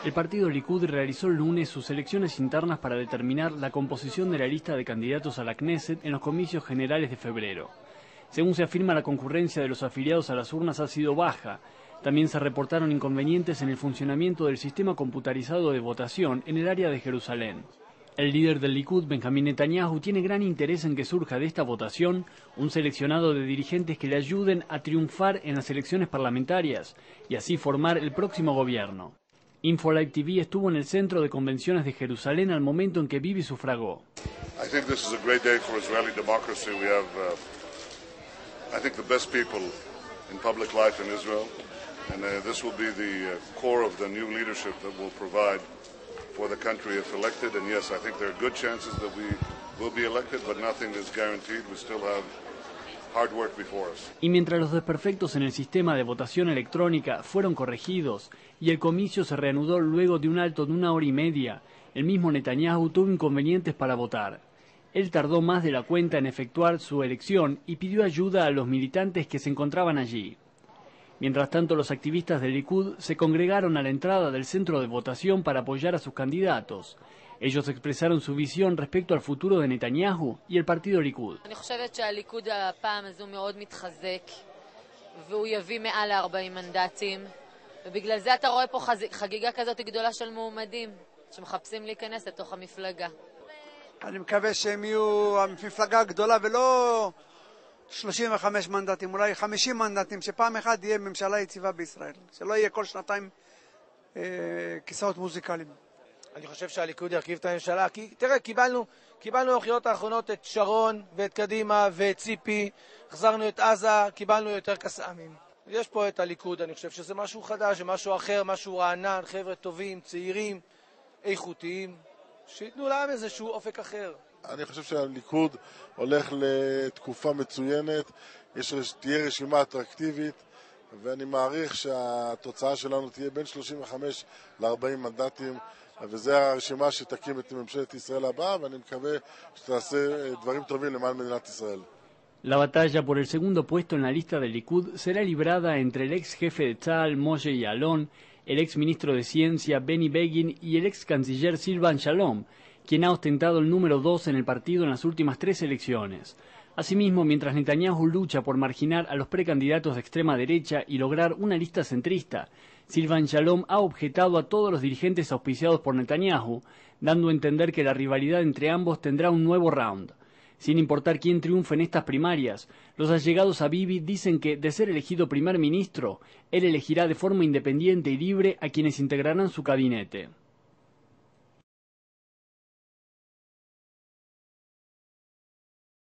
El partido Likud realizó el lunes sus elecciones internas para determinar la composición de la lista de candidatos a la Knesset en los comicios generales de febrero. Según se afirma, la concurrencia de los afiliados a las urnas ha sido baja. También se reportaron inconvenientes en el funcionamiento del sistema computarizado de votación en el área de Jerusalén. El líder del Likud, Benjamin Netanyahu, tiene gran interés en que surja de esta votación un seleccionado de dirigentes que le ayuden a triunfar en las elecciones parlamentarias y así formar el próximo gobierno. InfoLive TV estuvo en el centro de convenciones de Jerusalén al momento en que Bibi sufragó. I think this is a great day for Israeli democracy. We have, I think, the best people in public life in Israel, and this will be the core of the new leadership that will provide for the country if elected. And yes, I think there are good chances that we will be elected, but nothing is guaranteed. We still have hard work before us. Y mientras los desperfectos en el sistema de votación electrónica fueron corregidos y el comicio se reanudó luego de un alto de 1 hora y media, el mismo Netanyahu tuvo inconvenientes para votar. Él tardó más de la cuenta en efectuar su elección y pidió ayuda a los militantes que se encontraban allí. Mientras tanto, los activistas del Likud se congregaron a la entrada del centro de votación para apoyar a sus candidatos. Ellos expresaron su visión respecto al futuro de Netanyahu y el partido Likud. אני חושבת שהליכוד הפעם הזו מאוד מתחזק והוא יביא מעל 40 מנדטים ובגלל זה אתה רואה פה חגיגה כזאת גדולה של מועמדים שמחפשים להיכנס לתוך המפלגה. אני מקווה שהם יהיו המפלגה הגדולה ולא 35 מנדטים, אולי 50 מנדטים, שפעם אחת יהיה ממשלה יציבה בישראל, שלא יהיה כל שנתיים כיסאות מוזיקליים. אני חושב שהליכוד ירכיב את הממשלה, כי תראה, קיבלנו בבחירות האחרונות את שרון ואת קדימה ואת ציפי, החזרנו את עזה, קיבלנו יותר קסאמים. יש פה את הליכוד, אני חושב שזה משהו חדש, משהו אחר, משהו רענן, חבר'ה טובים, צעירים, איכותיים, שיתנו להם איזשהו אופק אחר. אני חושב שהליכוד הולך לתקופה מצוינת, תהיה רשימה אטרקטיבית, ואני מעריך שהתוצאה שלנו תהיה בין 35 ל-40 מנדטים, וזו הרשימה שתקים את ממשלת ישראל הבאה, ואני מקווה שתעשה דברים טובים למען מדינת ישראל. La batalla por el segundo puesto en la lista del Likud será librada entre el ex jefe de Tzal, Moshe Yaalon, el ex ministro de Ciencia, Benny Begin, y el ex canciller Silvan Shalom, quien ha ostentado el número 2 en el partido en las últimas 3 elecciones. Asimismo, mientras Netanyahu lucha por marginar a los precandidatos de extrema derecha y lograr una lista centrista, Silvan Shalom ha objetado a todos los dirigentes auspiciados por Netanyahu, dando a entender que la rivalidad entre ambos tendrá un nuevo round. Sin importar quién triunfe en estas primarias, los allegados a Bibi dicen que, de ser elegido primer ministro, él elegirá de forma independiente y libre a quienes integrarán su gabinete.